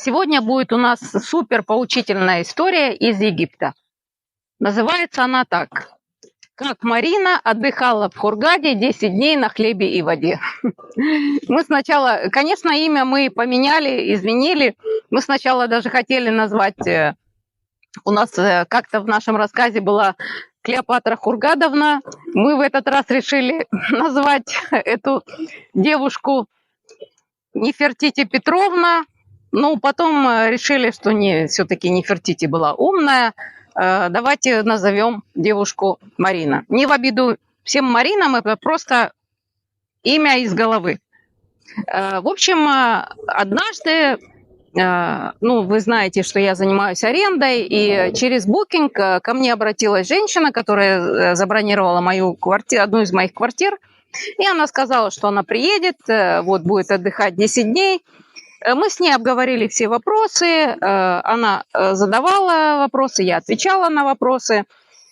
Сегодня будет у нас супер поучительная история из Египта. Называется она так. Как Марина отдыхала в Хургаде 10 дней на хлебе и воде. Мы сначала, конечно, имя мы поменяли, изменили. Мы сначала даже хотели назвать, у нас как-то в нашем рассказе была Клеопатра Хургадовна. Мы в этот раз решили назвать эту девушку Нефертити Петровна. Ну, потом решили, что все-таки Нефертити была умная. Давайте назовем девушку Марина. Не в обиду всем Маринам, это просто имя из головы. В общем, однажды, вы знаете, что я занимаюсь арендой, и через Booking ко мне обратилась женщина, которая забронировала мою квартиру, одну из моих квартир, и она сказала, что она приедет, будет отдыхать 10 дней. Мы с ней обговорили все вопросы, она задавала вопросы, я отвечала на вопросы,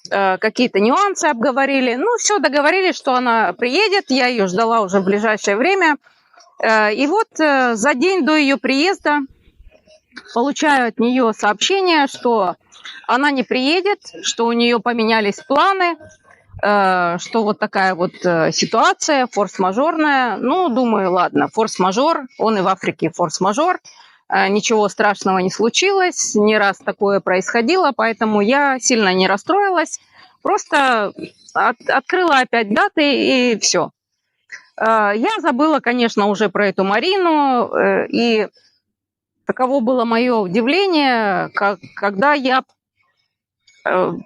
какие-то нюансы обговорили. Все, договорились, что она приедет, я ее ждала уже в ближайшее время. И вот за день до ее приезда получаю от нее сообщение, что она не приедет, что у нее поменялись планы, что вот такая вот ситуация форс-мажорная. Думаю, ладно, форс-мажор, он и в Африке форс-мажор. Ничего страшного не случилось, не раз такое происходило, поэтому я сильно не расстроилась. Просто открыла опять даты и все. Я забыла, конечно, уже про эту Марину, и таково было мое удивление, когда я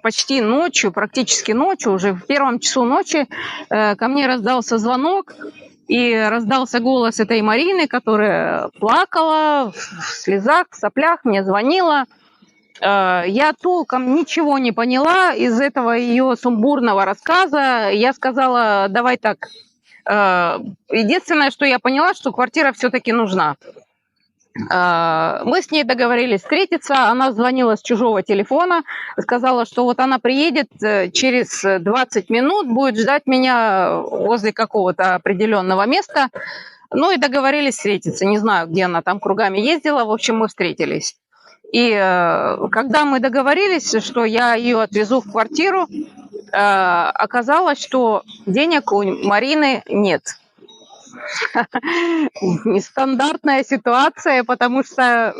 почти ночью, практически ночью, уже в первом часу ночи ко мне раздался звонок, и раздался голос этой Марины, которая плакала в слезах, в соплях, мне звонила. Я толком ничего не поняла из этого ее сумбурного рассказа. Я сказала, давай так. Единственное, что я поняла, что квартира все-таки нужна. Мы с ней договорились встретиться, она звонила с чужого телефона, сказала, что вот она приедет через 20 минут, будет ждать меня возле какого-то определенного места. И договорились встретиться. Не знаю, где она там кругами ездила, в общем, мы встретились. И когда мы договорились, что я ее отвезу в квартиру, оказалось, что денег у Марины нет. Нестандартная ситуация, потому что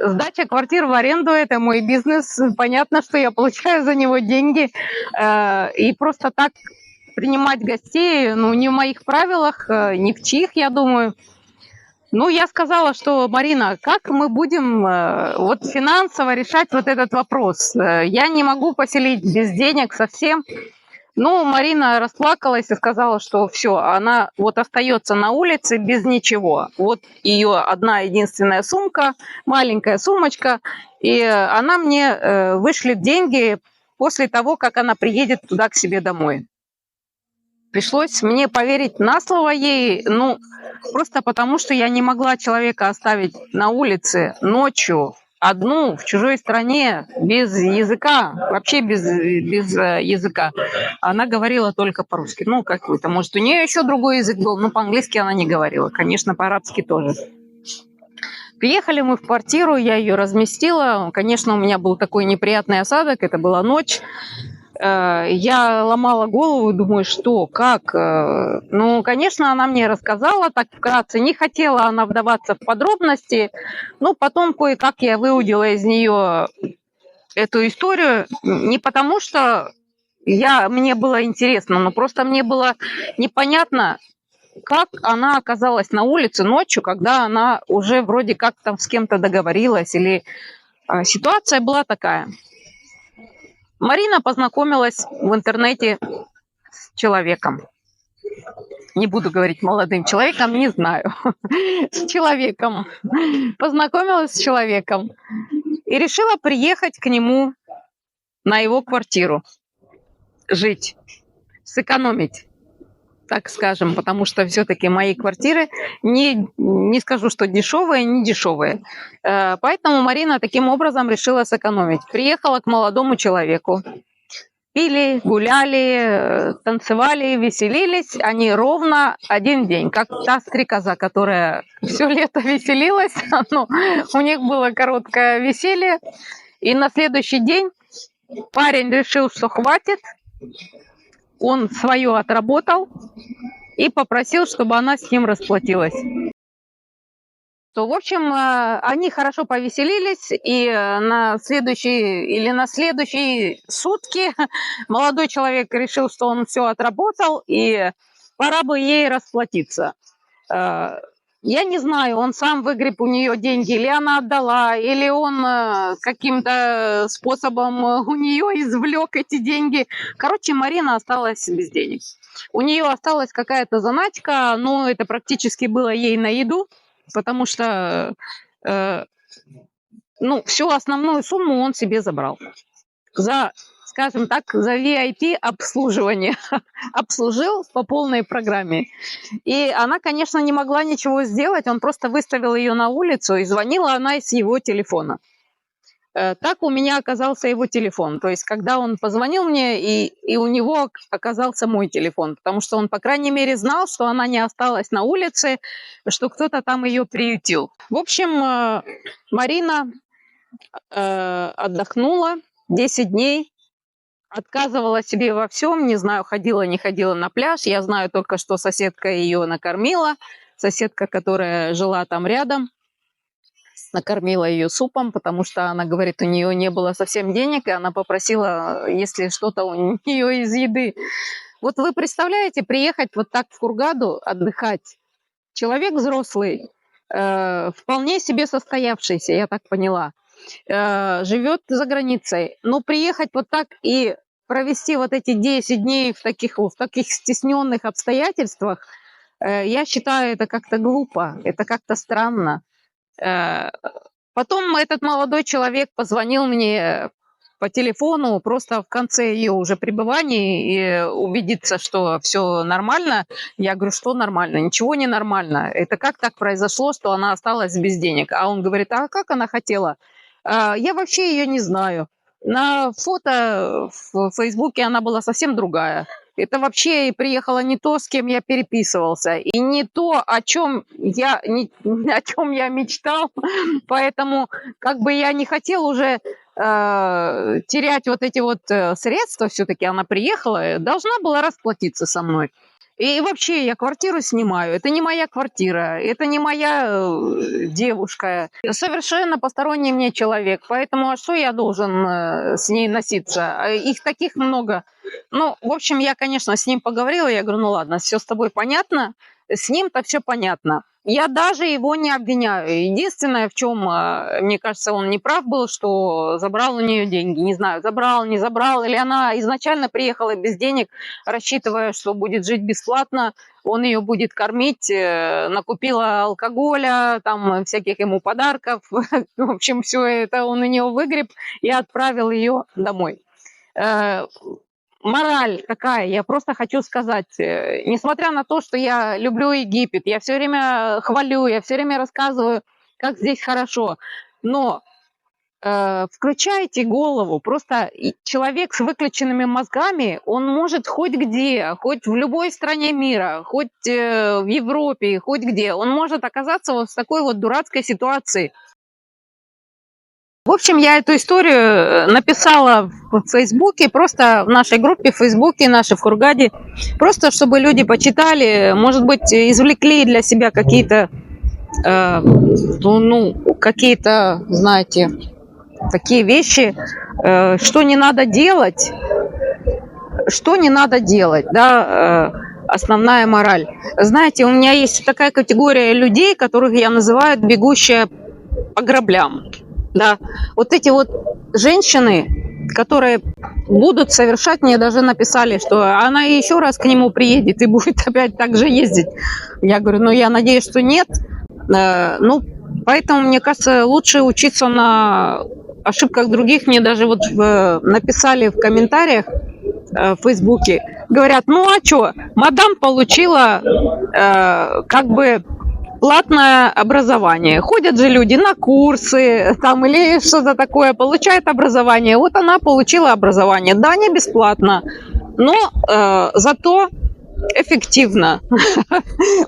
сдача квартир в аренду – это мой бизнес. Понятно, что я получаю за него деньги. И просто так принимать гостей, не в моих правилах, ни в чьих, я думаю. Я сказала, что, Марина, как мы будем финансово решать вот этот вопрос? Я не могу поселить без денег совсем. Марина расплакалась и сказала, что все, она остается на улице без ничего. Вот ее одна единственная сумка, маленькая сумочка, и она мне вышлет деньги после того, как она приедет туда к себе домой. Пришлось мне поверить на слово ей, просто потому, что я не могла человека оставить на улице ночью, одну, в чужой стране, без языка, вообще без языка. Она говорила только по-русски. Какой-то, может, у нее еще другой язык был, но по-английски она не говорила. Конечно, по-арабски тоже. Приехали мы в квартиру, я ее разместила. Конечно, у меня был такой неприятный осадок, это была ночь. Я ломала голову, думаю, что, как? Конечно, она мне рассказала так вкратце. Не хотела она вдаваться в подробности. Потом кое-как я выудила из нее эту историю. Не потому, что мне было интересно, но просто мне было непонятно, как она оказалась на улице ночью, когда она уже вроде как там с кем-то договорилась. Или ситуация была такая. Марина познакомилась в интернете с человеком. Не буду говорить молодым человеком, не знаю. С человеком. Познакомилась с человеком. И решила приехать к нему на его квартиру. Жить. Сэкономить, так скажем. Потому что все-таки мои квартиры не скажу, что дешевые, не дешевые. Поэтому Марина таким образом решила сэкономить. Приехала к молодому человеку. пили, гуляли, танцевали, веселились они ровно один день, как та стрекоза, которая все лето веселилась, но у них было короткое веселье, и на следующий день парень решил, что хватит, он свое отработал и попросил, чтобы она с ним расплатилась. То, в общем, они хорошо повеселились, и на следующие сутки молодой человек решил, что он все отработал, и пора бы ей расплатиться. Я не знаю, он сам выгреб у нее деньги, или она отдала, или он каким-то способом у нее извлек эти деньги. Короче, Марина осталась без денег. У нее осталась какая-то заначка, но это практически было ей на еду, потому что всю основную сумму он себе забрал. Скажем так, за VIP обслуживание. Обслужил по полной программе. И она, конечно, не могла ничего сделать, он просто выставил ее на улицу, и звонила она из его телефона. Так у меня оказался его телефон. То есть, когда он позвонил мне, и у него оказался мой телефон, потому что он, по крайней мере, знал, что она не осталась на улице, что кто-то там ее приютил. В общем, Марина отдохнула 10 дней, отказывала себе во всем, не знаю, ходила, не ходила на пляж. Я знаю только, что соседка ее накормила, соседка, которая жила там рядом, накормила ее супом, потому что она говорит, у нее не было совсем денег, и она попросила, если что-то у нее из еды. Вот вы представляете, приехать вот так в Хургаду отдыхать. Человек взрослый, вполне себе состоявшийся, я так поняла, живет за границей. Но приехать вот так и провести вот эти 10 дней в таких стесненных обстоятельствах, я считаю, это как-то глупо, это как-то странно. Потом этот молодой человек позвонил мне по телефону просто в конце ее уже пребывания и убедиться, что все нормально. Я говорю, что нормально? Ничего не нормально. Это как так произошло, что она осталась без денег? А он говорит, а как она хотела? Я вообще ее не знаю. На фото в Фейсбуке она была совсем другая. Это вообще приехала не то, с кем я переписывался, и не то, о чем я мечтал. Поэтому как бы я не хотел уже терять вот эти вот средства, все-таки она приехала, должна была расплатиться со мной. И вообще я квартиру снимаю, это не моя квартира, это не моя девушка, совершенно посторонний мне человек, поэтому а что я должен с ней носиться? Их таких много. Ну, в общем, я, конечно, с ним поговорила, я говорю, ну ладно, все с тобой понятно, с ним-то все понятно. Я даже его не обвиняю. Единственное, в чем, мне кажется, он не прав был, что забрал у нее деньги. Не знаю, забрал, не забрал, или она изначально приехала без денег, рассчитывая, что будет жить бесплатно, он ее будет кормить, накупила алкоголя, там всяких ему подарков. В общем, все это он у нее выгреб и отправил ее домой. Мораль какая, я просто хочу сказать, несмотря на то, что я люблю Египет, я все время хвалю, я все время рассказываю, как здесь хорошо, но включайте голову, просто человек с выключенными мозгами, он может хоть где, хоть в любой стране мира, хоть в Европе, хоть где, он может оказаться вот в такой вот дурацкой ситуации. В общем, я эту историю написала в Фейсбуке, просто в нашей группе в Фейсбуке, нашей в Хургаде, просто чтобы люди почитали, может быть, извлекли для себя какие-то, какие-то, знаете, такие вещи, что не надо делать, да, основная мораль. Знаете, у меня есть такая категория людей, которых я называю бегущая по граблям. Да, вот эти вот женщины, которые будут совершать, мне даже написали, что она еще раз к нему приедет и будет опять так же ездить. Я говорю, ну я надеюсь, что нет. Поэтому, мне кажется, лучше учиться на ошибках других. Мне даже вот написали в комментариях в Фейсбуке, говорят, ну а что, мадам получила как бы бесплатное образование. Ходят же люди на курсы там или что-то такое, получают образование. Вот она получила образование. Да, не бесплатно, но зато эффективно.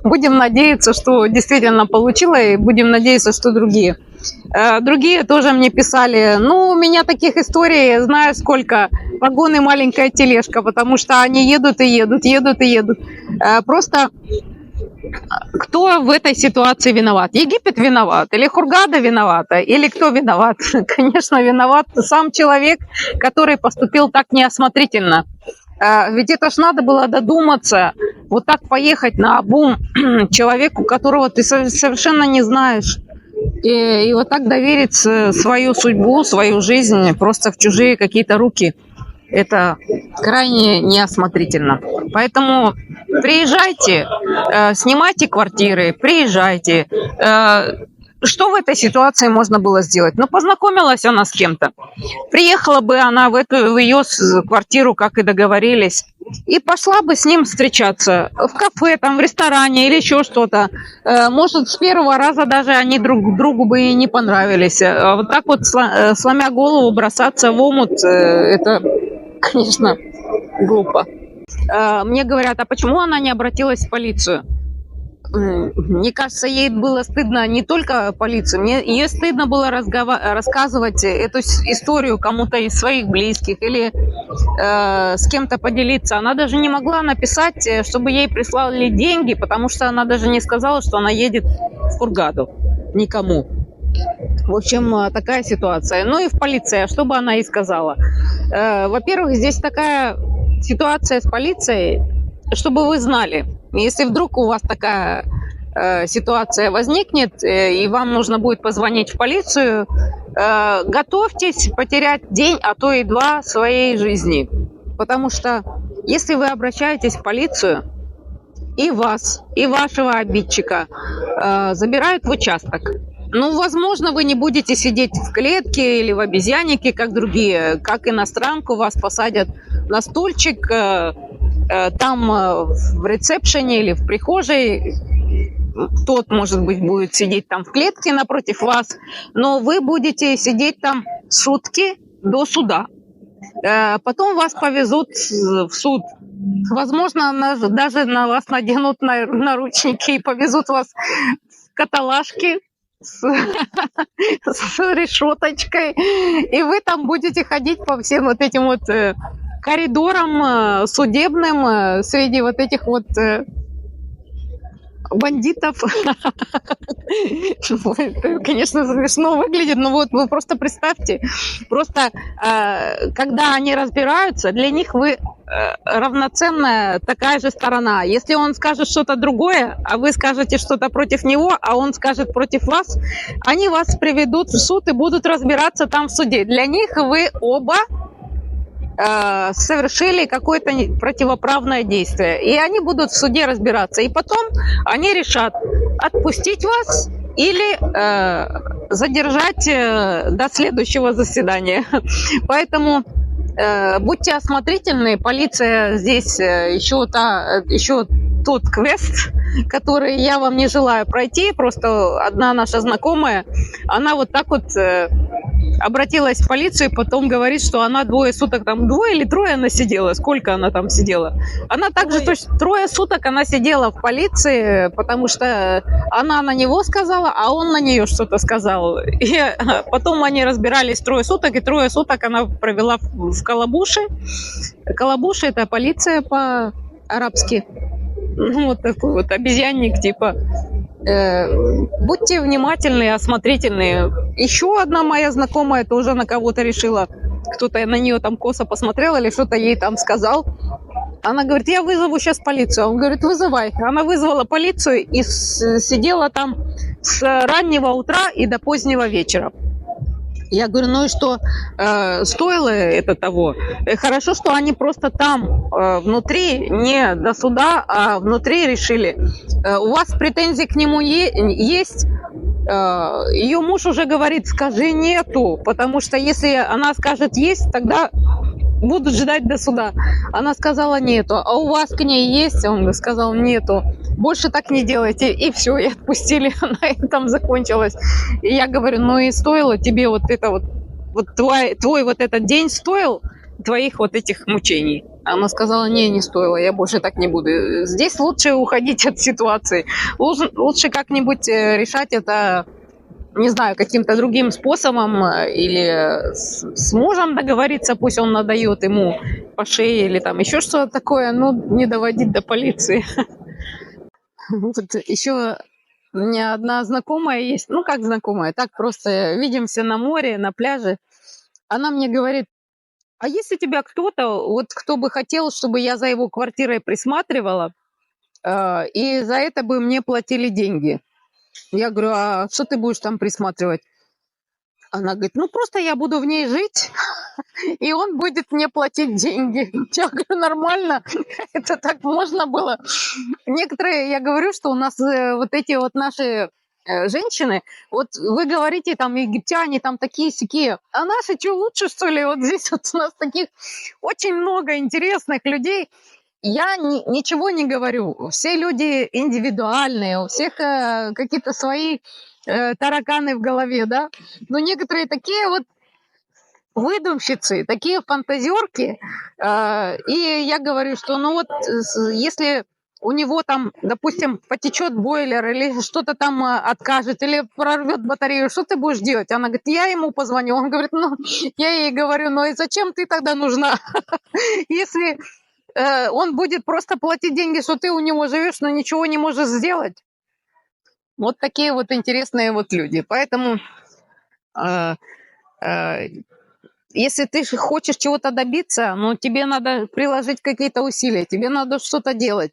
Будем надеяться, что действительно получила, и будем надеяться, что другие. Другие тоже мне писали, ну, у меня таких историй, знаю сколько, вагон и маленькая тележка, потому что они едут и едут, едут и едут. Просто кто в этой ситуации виноват? Египет виноват? Или Хургада виновата? Или кто виноват? Конечно, виноват сам человек, который поступил так неосмотрительно. Ведь это ж надо было додуматься, вот так поехать наобум человеку, которого ты совершенно не знаешь, и вот так доверить свою судьбу, свою жизнь просто в чужие какие-то руки. Это крайне неосмотрительно. Поэтому приезжайте, снимайте квартиры, приезжайте. Что в этой ситуации можно было сделать? Ну, познакомилась она с кем-то. Приехала бы она в ее квартиру, как и договорились, и пошла бы с ним встречаться в кафе, там, в ресторане или еще что-то. Может, с первого раза даже они друг другу бы и не понравились. А вот так вот, сломя голову, бросаться в омут, это, конечно, глупо. Мне говорят, а почему она не обратилась в полицию? Мне кажется, ей было стыдно не только полицию, ей стыдно было рассказывать эту историю кому-то из своих близких или с кем-то поделиться. Она даже не могла написать, чтобы ей прислали деньги, потому что она даже не сказала, что она едет в Хургаду никому. В общем, такая ситуация. Ну и в полиции, что бы она и сказала. Во-первых, здесь такая ситуация с полицией, чтобы вы знали, если вдруг у вас такая ситуация возникнет, и вам нужно будет позвонить в полицию, готовьтесь потерять день, а то и два своей жизни. Потому что если вы обращаетесь в полицию, и вас, и вашего обидчика забирают в участок, ну, возможно, вы не будете сидеть в клетке или в обезьяннике, как другие. Как иностранку вас посадят на стульчик, там в ресепшене или в прихожей. Тот, может быть, будет сидеть там в клетке напротив вас, но вы будете сидеть там сутки до суда. Потом вас повезут в суд. Возможно, даже на вас наденут наручники и повезут вас в каталажке с решеточкой. И вы там будете ходить по всем вот этим вот коридорам судебным среди вот этих вот бандитов. Это, конечно, смешно выглядит, но вот вы просто представьте, просто когда они разбираются, для них вы равноценная такая же сторона. Если он скажет что-то другое, а вы скажете что-то против него, а он скажет против вас, они вас приведут в суд и будут разбираться там в суде. Для них вы оба совершили какое-то противоправное действие. И они будут в суде разбираться. И потом они решат, отпустить вас или задержать до следующего заседания. Поэтому будьте осмотрительны. Полиция здесь еще тот квест, который я вам не желаю пройти. Просто одна наша знакомая, она вот так вот обратилась в полицию и потом говорит, что она 2 суток, там 2 или 3 она сидела. Сколько она там сидела? Она также точно 3 суток она сидела в полиции, потому что она на него сказала, а он на нее что-то сказал. И потом они разбирались 3 суток, и 3 суток она провела в Калабуше. Калабуши – это полиция по-арабски. Ну, вот такой вот обезьянник типа. Будьте внимательны, осмотрительны. Еще одна моя знакомая тоже на кого-то решила. Кто-то на нее там косо посмотрел или что-то ей там сказал. Она говорит, я вызову сейчас полицию. Он говорит, вызывай. Она вызвала полицию и сидела там с раннего утра и до позднего вечера. Я говорю, ну и что, стоило это того? Хорошо, что они просто там внутри, не до суда, а внутри решили. У вас претензии к нему есть? Ее муж уже говорит, скажи нету, потому что если она скажет есть, тогда будут ждать до суда. Она сказала нету. А у вас к ней есть? Он сказал нету. больше так не делайте. И все, и отпустили, на этом закончилось. И я говорю, ну и стоило тебе вот это вот твой вот этот день стоил твоих вот этих мучений. Она сказала, не стоило, я больше так не буду. Здесь лучше уходить от ситуации. Лучше как-нибудь решать это, не знаю, каким-то другим способом, или с мужем договориться, пусть он надает ему по шее или там еще что-то такое, ну, не доводить до полиции. Вот еще у меня одна знакомая есть, ну, как знакомая, так просто видимся на море, на пляже. Она мне говорит, а если тебя кто-то, вот кто бы хотел, чтобы я за его квартирой присматривала, и за это бы мне платили деньги? Я говорю, а что ты будешь там присматривать? Она говорит, ну просто я буду в ней жить, и он будет мне платить деньги. Я говорю, нормально, это так можно было. Некоторые, я говорю, что у нас вот эти вот наши женщины, вот вы говорите, там, египтяне, там такие-сякие, а наши что, лучше, что ли? Вот здесь вот у нас таких очень много интересных людей. Я ничего не говорю. Все люди индивидуальные, у всех какие-то свои тараканы в голове, да. Но некоторые такие вот выдумщицы, такие фантазерки. И я говорю, что ну вот если у него там, допустим, потечет бойлер или что-то там откажет, или прорвет батарею, что ты будешь делать? Она говорит, я ему позвоню. Он говорит, ну, я ей говорю, ну и зачем ты тогда нужна? Если он будет просто платить деньги, что ты у него живешь, но ничего не можешь сделать. Вот такие вот интересные вот люди. Поэтому э, э, если ты хочешь чего-то добиться, ну, тебе надо приложить какие-то усилия, тебе надо что-то делать.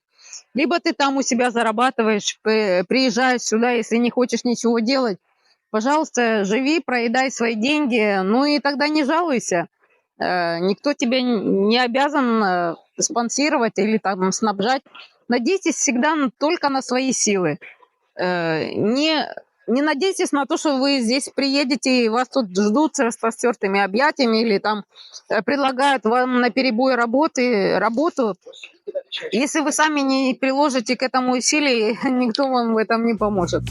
Либо ты там у себя зарабатываешь, приезжаешь сюда, если не хочешь ничего делать, пожалуйста, живи, проедай свои деньги, ну и тогда не жалуйся. Никто тебя не обязан спонсировать или там снабжать. Надейтесь всегда только на свои силы. Не надейтесь на то, что вы здесь приедете и вас тут ждут с распростертыми объятиями или там предлагают вам наперебой работу. Если вы сами не приложите к этому усилий, никто вам в этом не поможет.